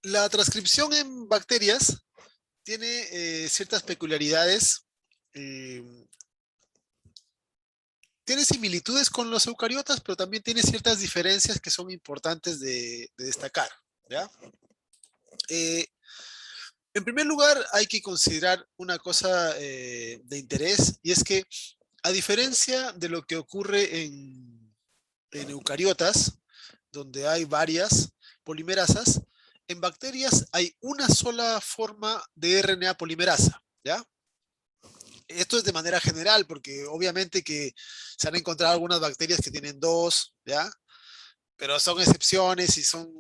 La transcripción en bacterias tiene ciertas peculiaridades. eh, Tiene similitudes con los eucariotas, pero también tiene ciertas diferencias que son importantes de destacar, ¿ya? Eh, en primer lugar, hay que considerar una cosa de interés, y es que, a diferencia de lo que ocurre en eucariotas, donde hay varias polimerasas, en bacterias hay una sola forma de RNA polimerasa, ¿ya? Esto es de manera general, porque obviamente que se han encontrado algunas bacterias que tienen dos, ¿ya? Pero son excepciones y son...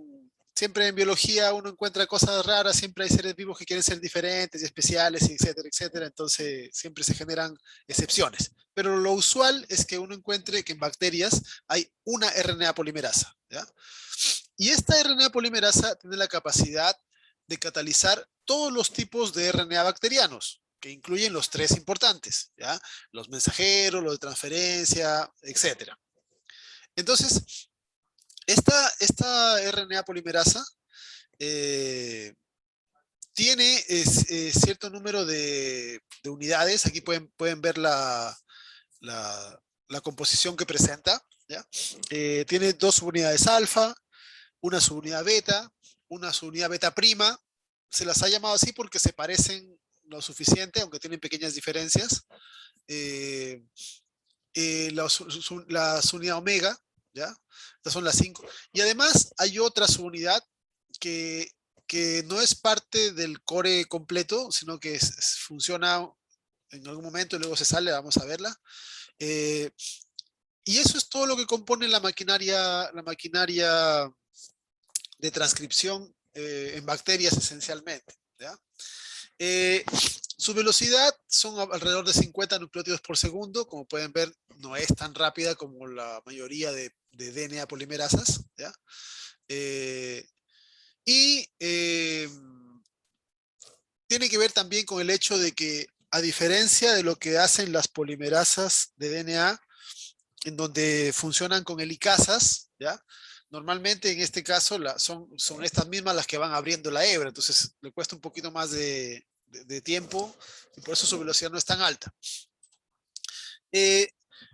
Siempre en biología uno encuentra cosas raras, siempre hay seres vivos que quieren ser diferentes y especiales, etcétera, etcétera. Entonces siempre se generan excepciones. Pero lo usual es que uno encuentre que en bacterias hay una RNA polimerasa, ¿ya? Y esta RNA polimerasa tiene la capacidad de catalizar todos los tipos de RNA bacterianos, que incluyen los tres importantes, ¿ya? Los mensajeros, los de transferencia, etcétera. Entonces, esta RNA polimerasa eh, tiene cierto número de unidades. Aquí pueden ver la composición que presenta, ¿ya? Tiene dos subunidades alfa, una subunidad beta, una subunidad beta prima. Se las ha llamado así porque se parecen lo suficiente, aunque tienen pequeñas diferencias. Eh, la subunidad omega, ¿ya? Estas son las 5. Y además hay otra subunidad que, que no es parte del core completo, sino que funciona en algún momento y luego se sale, vamos a verla. Eh, y eso es todo lo que compone la maquinaria de transcripción en bacterias esencialmente, ¿ya? Su velocidad son alrededor de 50 nucleótidos por segundo. Como pueden ver, no es tan rápida como la mayoría de DNA polimerasas, ¿ya? Eh, y tiene que ver también con el hecho de que, a diferencia de lo que hacen las polimerasas de DNA, en donde funcionan con helicasas, ¿ya? Normalmente en este caso son estas mismas las que van abriendo la hebra, entonces le cuesta un poquito más de tiempo y por eso su velocidad no es tan alta. Eh,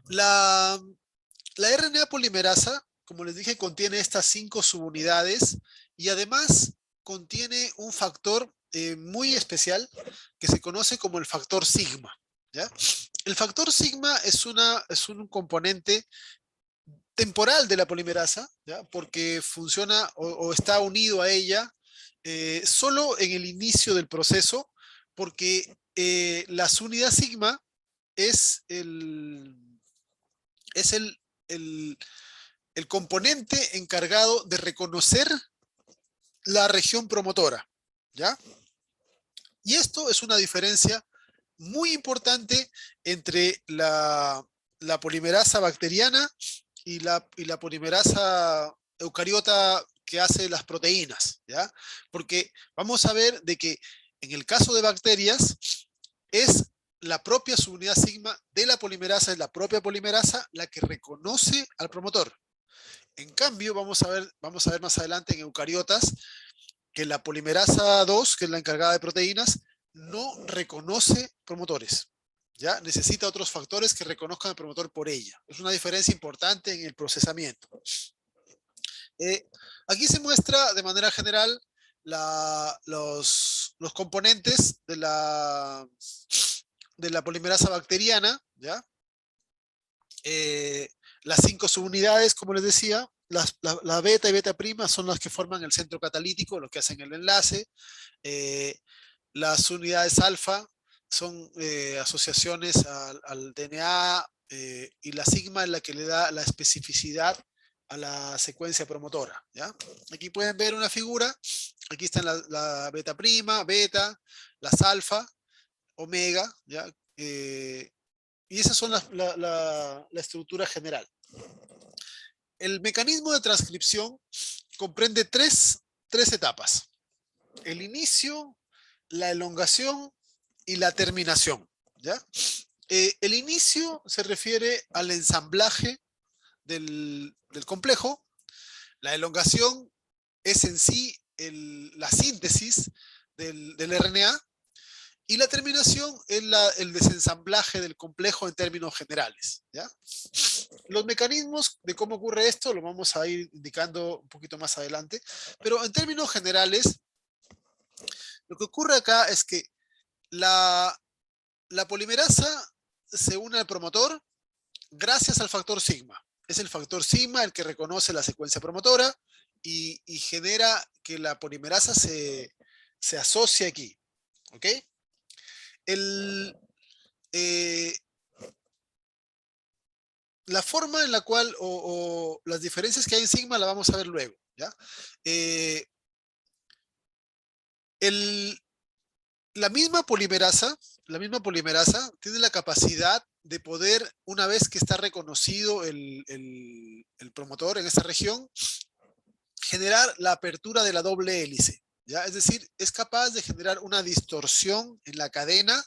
la, la RNA polimerasa, como les dije, contiene estas 5 subunidades y además contiene un factor muy especial que se conoce como el factor sigma, ¿ya? El factor sigma es un componente temporal de la polimerasa, ¿ya? Porque funciona o está unido a ella solo en el inicio del proceso, porque la unidad sigma es es el, el componente encargado de reconocer la región promotora, ¿ya? Y esto es una diferencia muy importante entre la polimerasa bacteriana y la polimerasa eucariota que hace las proteínas, ¿ya? Porque vamos a ver de que en el caso de bacterias es la propia subunidad sigma de la polimerasa, es la propia polimerasa la que reconoce al promotor. En cambio, vamos a ver más adelante en eucariotas que la polimerasa 2, que es la encargada de proteínas, no reconoce promotores. ¿Ya? Necesita otros factores que reconozcan al promotor por ella. Es una diferencia importante en el procesamiento. Aquí se muestra de manera general los componentes de la polimerasa bacteriana, ¿ya? Las 5 subunidades, como les decía, la beta y beta prima son las que forman el centro catalítico, los que hacen el enlace. Las unidades alfa son asociaciones al DNA y la sigma es la que le da la especificidad a la secuencia promotora, ¿ya? Aquí pueden ver una figura, aquí están la beta prima, beta, las alfa, omega, ¿ya? Y esas son la estructura general. El mecanismo de transcripción comprende tres etapas: el inicio, la elongación y la terminación, ¿ya? El inicio se refiere al ensamblaje del complejo. La elongación es en sí la síntesis del RNA, y la terminación es el desensamblaje del complejo en términos generales, ¿ya? Los mecanismos de cómo ocurre esto lo vamos a ir indicando un poquito más adelante, pero en términos generales, lo que ocurre acá es que la polimerasa se une al promotor gracias al factor sigma. Es el factor sigma el que reconoce la secuencia promotora y genera que la polimerasa se asocie aquí, ¿ok? El, eh, la forma en la cual, o las diferencias que hay en sigma, la vamos a ver luego, ¿ya? Eh, el, la misma polimerasa tiene la capacidad de poder, una vez que está reconocido el promotor en esa región, generar la apertura de la doble hélice, ¿ya? Es decir, es capaz de generar una distorsión en la cadena,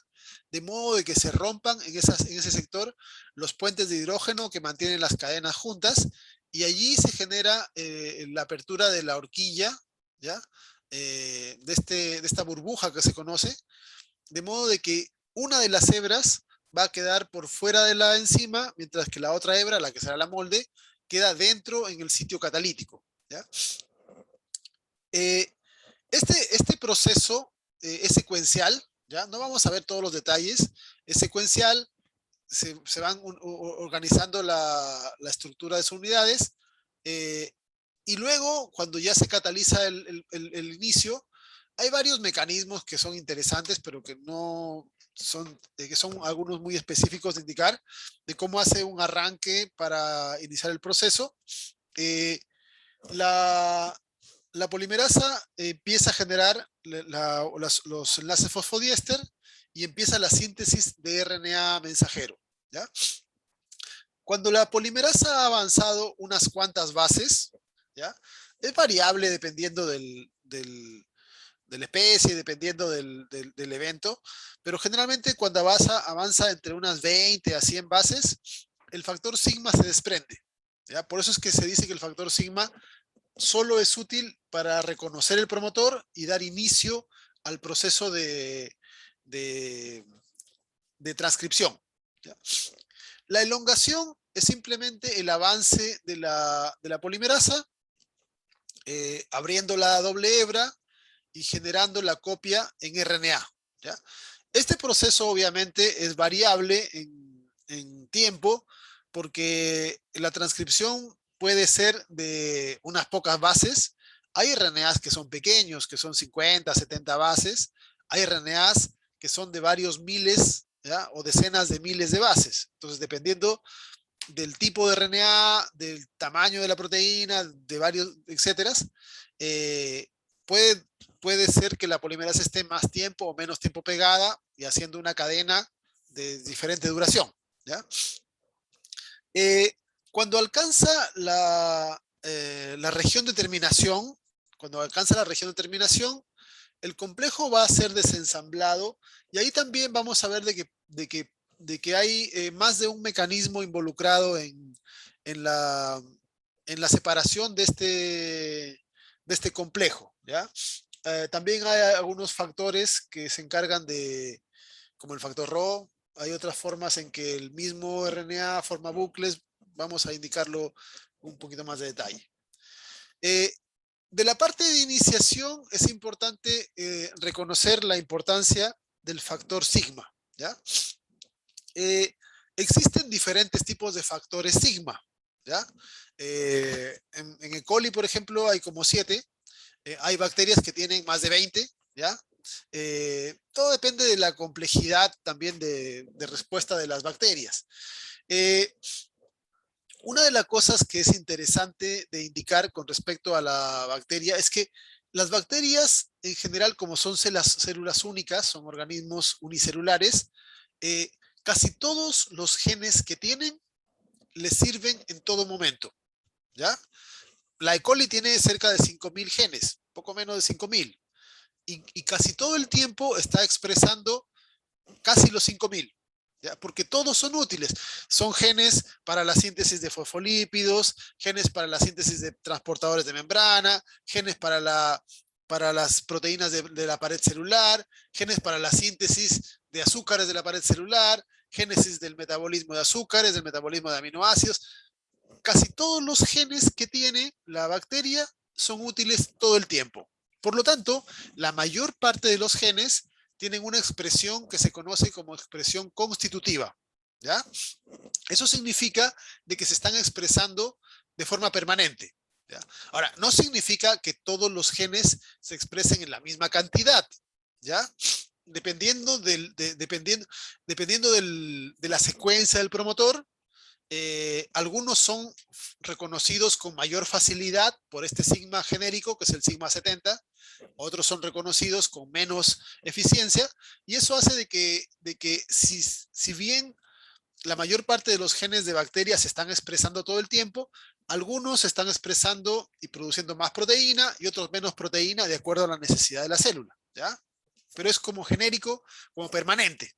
de modo de que se rompan en ese sector los puentes de hidrógeno que mantienen las cadenas juntas, y allí se genera la apertura de la horquilla, ¿ya? De esta burbuja que se conoce, de modo de que una de las hebras va a quedar por fuera de la enzima, mientras que la otra hebra, la que será la molde, queda dentro en el sitio catalítico, ¿ya? Eh, este proceso es secuencial, ¿ya? No vamos a ver todos los detalles, es secuencial, se van organizando la estructura de sus unidades, eh, y luego, cuando ya se cataliza el inicio, hay varios mecanismos que son interesantes, pero que son algunos muy específicos de indicar, de cómo hace un arranque para iniciar el proceso. Eh, la, la polimerasa empieza a generar los enlaces fosfodiéster y empieza la síntesis de RNA mensajero, ¿ya? Cuando la polimerasa ha avanzado unas cuantas bases, ¿ya? Es variable dependiendo de la especie, dependiendo del evento, pero generalmente cuando avanza entre unas 20 a 100 bases, el factor sigma se desprende, ¿ya? Por eso es que se dice que el factor sigma solo es útil para reconocer el promotor y dar inicio al proceso de, de transcripción, ¿ya? La elongación es simplemente el avance de la polimerasa, abriendo la doble hebra y generando la copia en RNA, ¿ya? Este proceso obviamente es variable en tiempo, porque la transcripción puede ser de unas pocas bases. Hay RNAs que son pequeños, que son 50, 70 bases. Hay RNAs que son de varios miles, ¿ya? O decenas de miles de bases. Entonces, dependiendo del tipo de RNA, del tamaño de la proteína, de varios, etcétera, eh, puede, puede ser que la polimerasa esté más tiempo o menos tiempo pegada y haciendo una cadena de diferente duración, ¿ya? Eh, Cuando alcanza la región de terminación, el complejo va a ser desensamblado, y ahí también vamos a ver de que hay más de un mecanismo involucrado en la separación de este complejo, ¿ya? También hay algunos factores que se encargan como el factor Rho. Hay otras formas en que el mismo RNA forma bucles. Vamos a indicarlo un poquito más de detalle. Eh, de la parte de iniciación es importante reconocer la importancia del factor sigma, ¿ya? Existen diferentes tipos de factores sigma, ¿ya? En E. coli, por ejemplo, hay como 7. Hay bacterias que tienen más de 20, ¿ya? Todo depende de la complejidad también de respuesta de las bacterias. Una de las cosas que es interesante de indicar con respecto a la bacteria es que las bacterias, en general, como son células únicas, son organismos unicelulares, casi todos los genes que tienen les sirven en todo momento, ¿ya? La E. coli tiene cerca de 5.000 genes, poco menos de 5.000, y casi todo el tiempo está expresando casi los 5.000, ¿ya? Porque todos son útiles. Son genes para la síntesis de fosfolípidos, genes para la síntesis de transportadores de membrana, genes para para las proteínas de la pared celular, genes para la síntesis de azúcares de la pared celular, génesis del metabolismo de azúcares, del metabolismo de aminoácidos. Casi todos los genes que tiene la bacteria son útiles todo el tiempo. Por lo tanto, la mayor parte de los genes tienen una expresión que se conoce como expresión constitutiva, ¿ya? Eso significa de que se están expresando de forma permanente, ¿ya? Ahora, no significa que todos los genes se expresen en la misma cantidad, ¿ya? Dependiendo de la secuencia del promotor, algunos son reconocidos con mayor facilidad por este sigma genérico, que es el sigma 70, otros son reconocidos con menos eficiencia, y eso hace de que si bien la mayor parte de los genes de bacterias se están expresando todo el tiempo, algunos se están expresando y produciendo más proteína y otros menos proteína de acuerdo a la necesidad de la célula, ¿ya? Pero es como genérico, como permanente.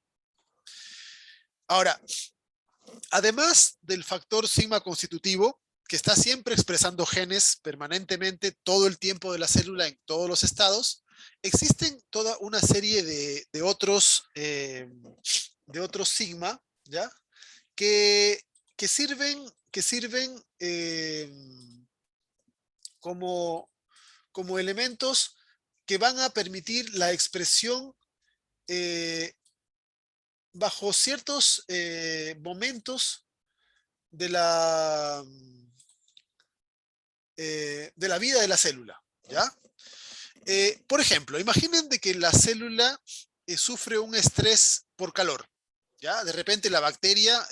Ahora, además del factor sigma constitutivo, que está siempre expresando genes permanentemente todo el tiempo de la célula en todos los estados, existen toda una serie de otros sigma, ¿ya? Que, que sirven como, como elementos que van a permitir la expresión eh, bajo ciertos momentos de de la vida de la célula, ¿ya? Por ejemplo, imaginen de que la célula sufre un estrés por calor, ¿ya? De repente la bacteria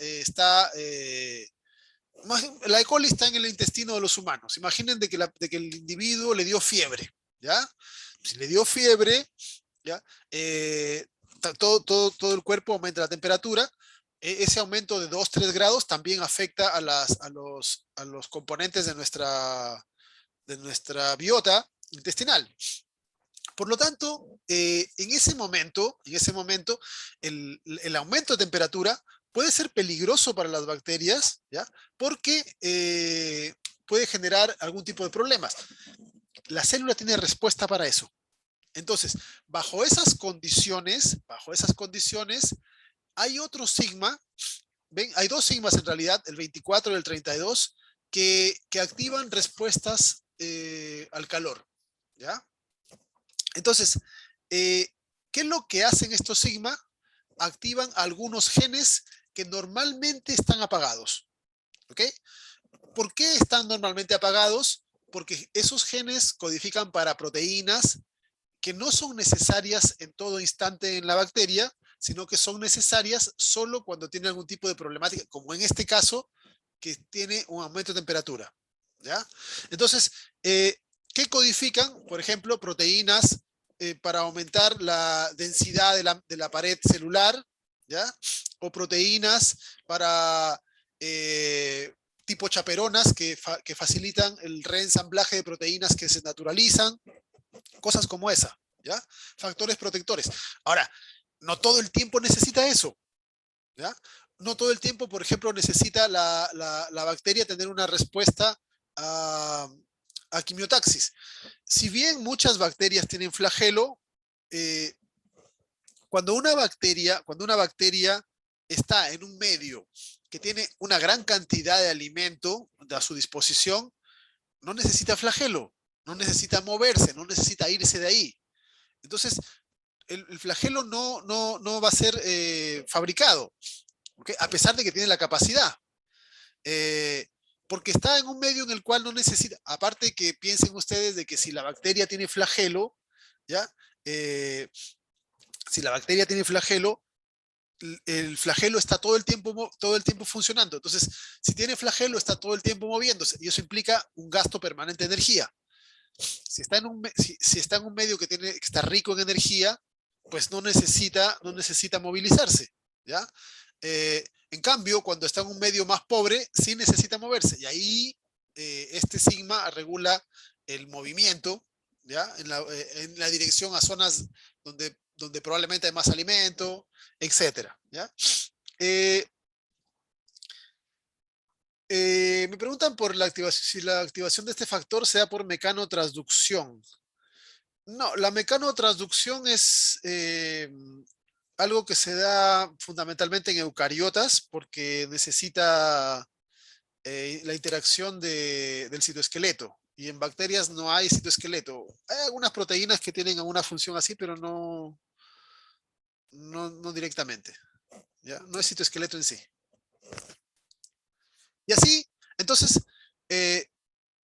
la E. coli está en el intestino de los humanos. Imaginen de que el individuo le dio fiebre, ¿ya? Si le dio fiebre, ¿ya? Todo el cuerpo aumenta la temperatura. Ese aumento de 2, 3 grados también afecta a los componentes de nuestra biota intestinal. Por lo tanto, en ese momento el aumento de temperatura puede ser peligroso para las bacterias, ¿ya? Porque puede generar algún tipo de problemas. La célula tiene respuesta para eso. Entonces, bajo esas condiciones, hay otro sigma, ¿ven? Hay dos sigmas en realidad, el 24 y el 32, que activan respuestas al calor, ¿ya? Entonces, ¿qué es lo que hacen estos sigma? Activan algunos genes que normalmente están apagados, ¿ok? ¿Por qué están normalmente apagados? Porque esos genes codifican para proteínas que no son necesarias en todo instante en la bacteria, sino que son necesarias solo cuando tiene algún tipo de problemática, como en este caso, que tiene un aumento de temperatura, ¿ya? Entonces, ¿qué codifican? Por ejemplo, proteínas para aumentar la densidad de la pared celular, ¿ya? O proteínas para tipo chaperonas que facilitan el reensamblaje de proteínas que se naturalizan, cosas como esa, ¿ya? Factores protectores. Ahora, no todo el tiempo necesita eso, ¿ya? No todo el tiempo, por ejemplo, necesita la bacteria tener una respuesta a, a quimiotaxis. Si bien muchas bacterias tienen flagelo, eh, cuando una bacteria está en un medio que tiene una gran cantidad de alimento a su disposición, no necesita flagelo, no necesita moverse, no necesita irse de ahí. Entonces, el flagelo no va a ser fabricado, ¿okay? A pesar de que tiene la capacidad. Eh, porque está en un medio en el cual no necesita, aparte que piensen ustedes de que si la bacteria tiene flagelo, ¿ya? Si la bacteria tiene flagelo, el flagelo está todo el tiempo funcionando. Entonces, si tiene flagelo, está todo el tiempo moviéndose y eso implica un gasto permanente de energía. Si está en un medio que está rico en energía, pues no necesita movilizarse, ¿ya? En cambio, cuando está en un medio más pobre, sí necesita moverse. Y ahí este sigma regula el movimiento, ¿ya? En la dirección a zonas donde probablemente hay más alimento, etcétera, ¿ya? Eh, Me preguntan por si la activación de este factor sea por mecanotransducción. No, la mecanotransducción es algo que se da fundamentalmente en eucariotas porque necesita la interacción del citoesqueleto. Y en bacterias no hay citoesqueleto. Hay algunas proteínas que tienen alguna función así, pero no directamente. ¿Ya? No es citoesqueleto en sí. Y así, entonces, eh,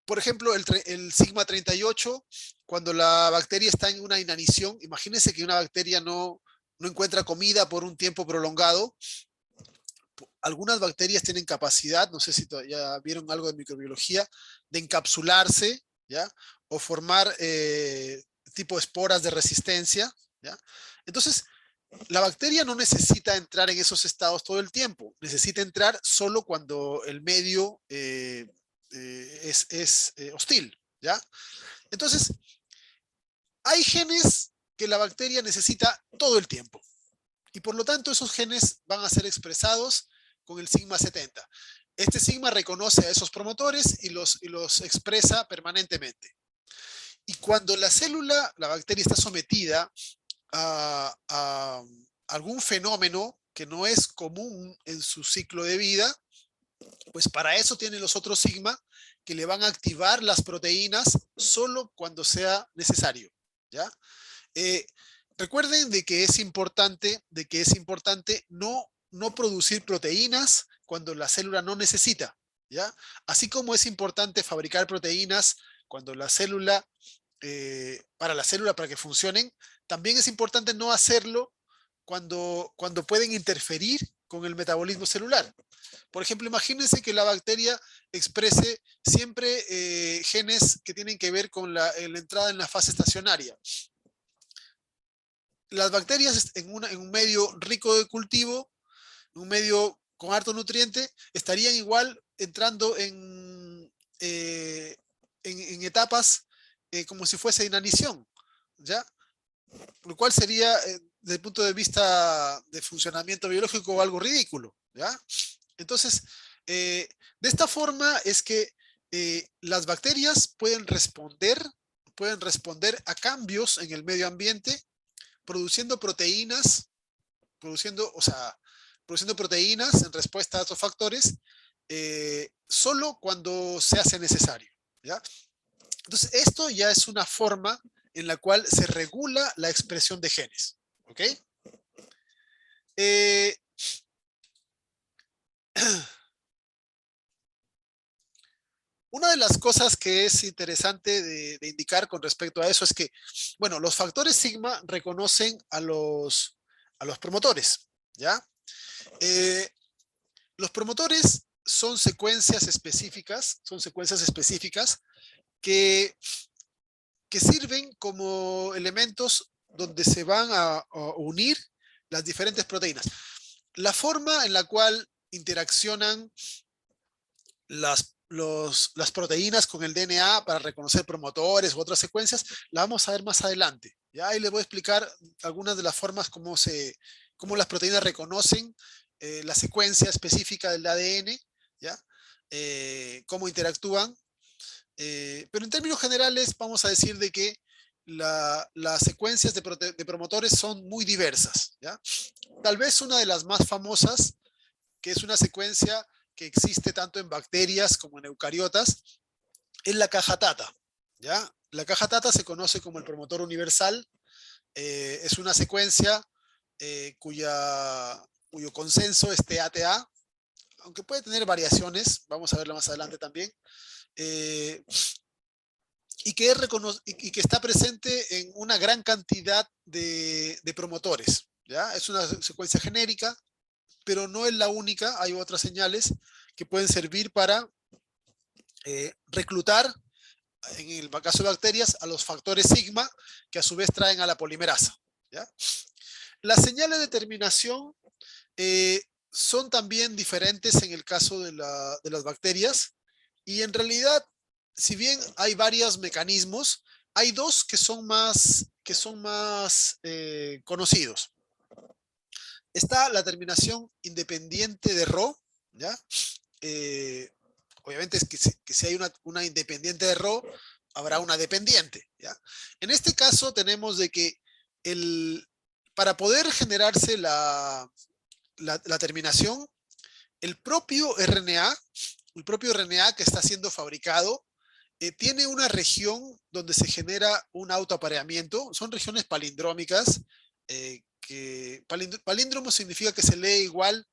por ejemplo, el sigma 38, cuando la bacteria está en una inanición, imagínense que una bacteria no encuentra comida por un tiempo prolongado. Algunas bacterias tienen capacidad, no sé si ya vieron algo de microbiología, de encapsularse, ¿ya? O formar tipo esporas de resistencia, ¿ya? Entonces, la bacteria no necesita entrar en esos estados todo el tiempo, necesita entrar solo cuando el medio es hostil, ¿ya? Entonces, hay genes que la bacteria necesita todo el tiempo y por lo tanto esos genes van a ser expresados con el sigma 70. Este sigma reconoce a esos promotores y los expresa permanentemente. Y cuando la célula, la bacteria está sometida a algún fenómeno que no es común en su ciclo de vida, pues para eso tiene los otros sigma que le van a activar las proteínas solo cuando sea necesario, ¿ya? Eh, recuerden de que es importante no producir proteínas cuando la célula no necesita, ¿ya? Así como es importante fabricar proteínas cuando la célula, para la célula, para que funcionen, también es importante no hacerlo cuando pueden interferir con el metabolismo celular. Por ejemplo, imagínense que la bacteria exprese siempre genes que tienen que ver con la entrada en la fase estacionaria. Las bacterias en un medio rico de cultivo, en un medio con harto nutriente, estarían igual entrando en etapas como si fuese inanición, ¿ya? Lo cual sería, desde el punto de vista de funcionamiento biológico, algo ridículo, ¿ya? Entonces, de esta forma es que las bacterias pueden responder a cambios en el medio ambiente produciendo proteínas, o sea, produciendo proteínas en respuesta a estos factores, solo cuando se hace necesario, ¿ya? Entonces, esto ya es una forma en la cual se regula la expresión de genes, ¿ok? Eh, una de las cosas que es interesante de indicar con respecto a eso es que, bueno, los factores sigma reconocen a los promotores, ¿ya? Eh, los promotores son secuencias específicas que, que sirven como elementos donde se van a unir las diferentes proteínas. La forma en la cual interaccionan las proteínas con el DNA para reconocer promotores u otras secuencias, la vamos a ver más adelante. ¿Ya? Ahí les voy a explicar algunas de las formas cómo las proteínas reconocen la secuencia específica del ADN, ¿ya? Cómo interactúan. Pero en términos generales vamos a decir de que las secuencias de promotores son muy diversas, ¿ya? Tal vez una de las más famosas, que es una secuencia que existe tanto en bacterias como en eucariotas, es la caja Tata, ¿ya? La caja Tata se conoce como el promotor universal, es una secuencia cuyo consenso es TATA, aunque puede tener variaciones, vamos a verla más adelante también, eh, y que está presente en una gran cantidad de promotores, ¿ya? Es una secuencia genérica, pero no es la única, hay otras señales que pueden servir para reclutar, en el caso de bacterias, a los factores sigma, que a su vez traen a la polimerasa, ¿ya? Las señales de terminación son también diferentes en el caso de las bacterias, y en realidad, si bien hay varios mecanismos, hay dos que son más conocidos. Está la terminación independiente de Rho, ¿ya? Eh, obviamente es que si hay una independiente de Rho, habrá una dependiente, ¿ya? En este caso tenemos de que para poder generarse la terminación, el propio RNA, que está siendo fabricado, tiene una región donde se genera un autoapareamiento. Son regiones palindrómicas. Palíndromo significa que se lee igual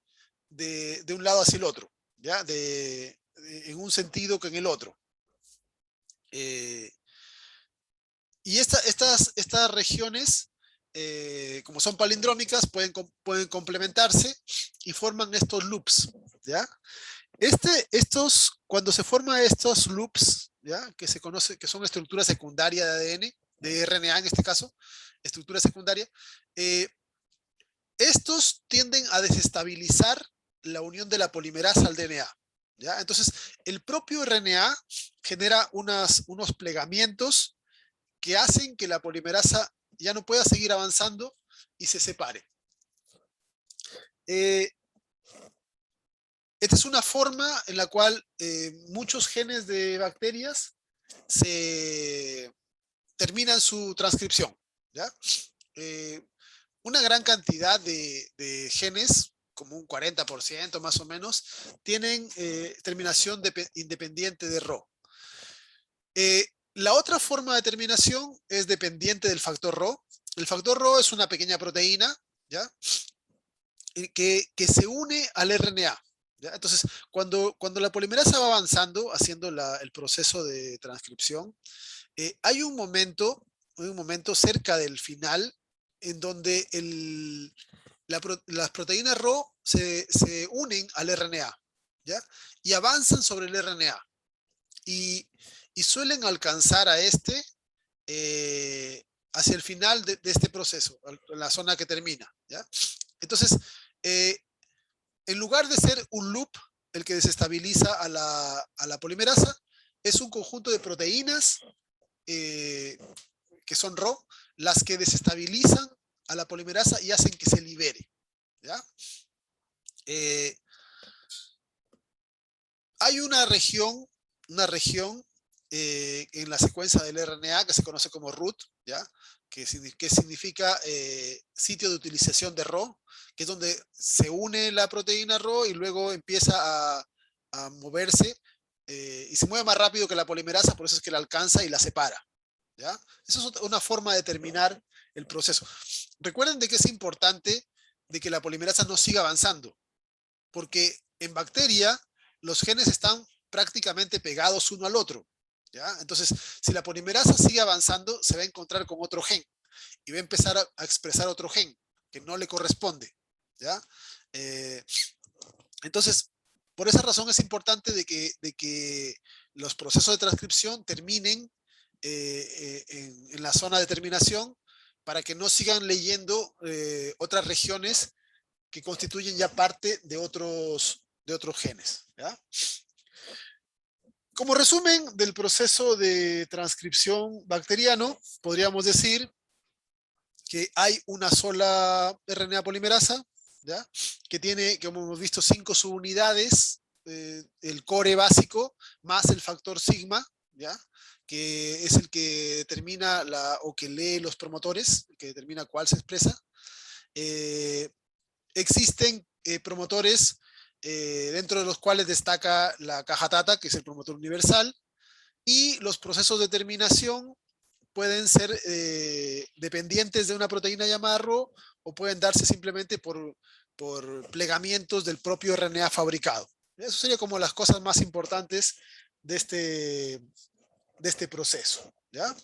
de un lado hacia el otro, ¿ya? En un sentido que en el otro. Y estas regiones, como son palindrómicas, pueden complementarse y forman estos loops, ¿ya? Cuando se forman estos loops, ¿ya? Que se conoce, que son estructuras secundarias de ADN, de RNA en este caso, estructura secundaria, estos tienden a desestabilizar la unión de la polimerasa al DNA, ¿ya? Entonces, el propio RNA genera unos plegamientos que hacen que la polimerasa ya no pueda seguir avanzando y se separe. Esta es una forma en la cual muchos genes de bacterias terminan su transcripción, ¿ya? Una gran cantidad de genes, como un 40% más o menos, tienen terminación independiente de Rho. La otra forma de terminación es dependiente del factor Rho. El factor Rho es una pequeña proteína, ¿ya? Que se une al RNA. ¿Ya? Entonces, cuando la polimerasa va avanzando, haciendo el proceso de transcripción, hay un momento cerca del final en donde las proteínas Rho se unen al RNA, ¿ya? Y avanzan sobre el RNA. Y suelen alcanzar a hacia el final de este proceso, la zona que termina, ¿ya? Entonces, en lugar de ser un loop el que desestabiliza a la polimerasa, es un conjunto de proteínas que son Rho, las que desestabilizan a la polimerasa y hacen que se libere, ¿ya? Hay una región en la secuencia del RNA que se conoce como root, ¿ya? Que significa sitio de utilización de Rho, que es donde se une la proteína Rho y luego empieza a moverse y se mueve más rápido que la polimerasa, por eso es que la alcanza y la separa, ¿ya? Esa es una forma de terminar el proceso. Recuerden de que es importante de que la polimerasa no siga avanzando, porque en bacteria los genes están prácticamente pegados uno al otro, ¿ya? Entonces, si la polimerasa sigue avanzando, se va a encontrar con otro gen y va a empezar a expresar otro gen que no le corresponde, ¿ya? Entonces, por esa razón es importante de que los procesos de transcripción terminen en la zona de terminación para que no sigan leyendo otras regiones que constituyen ya parte de otros genes, ¿ya? Como resumen del proceso de transcripción bacteriano, podríamos decir que hay una sola RNA polimerasa, ¿ya? Que tiene, como hemos visto, 5 subunidades, el core básico más el factor sigma, ¿ya? Que es el que determina o que lee los promotores, que determina cuál se expresa. Existen promotores dentro de los cuales destaca la caja Tata, que es el promotor universal, y los procesos de terminación pueden ser dependientes de una proteína llamada Rho o pueden darse simplemente por plegamientos del propio RNA fabricado. Eso sería como las cosas más importantes de este proceso, ¿ya?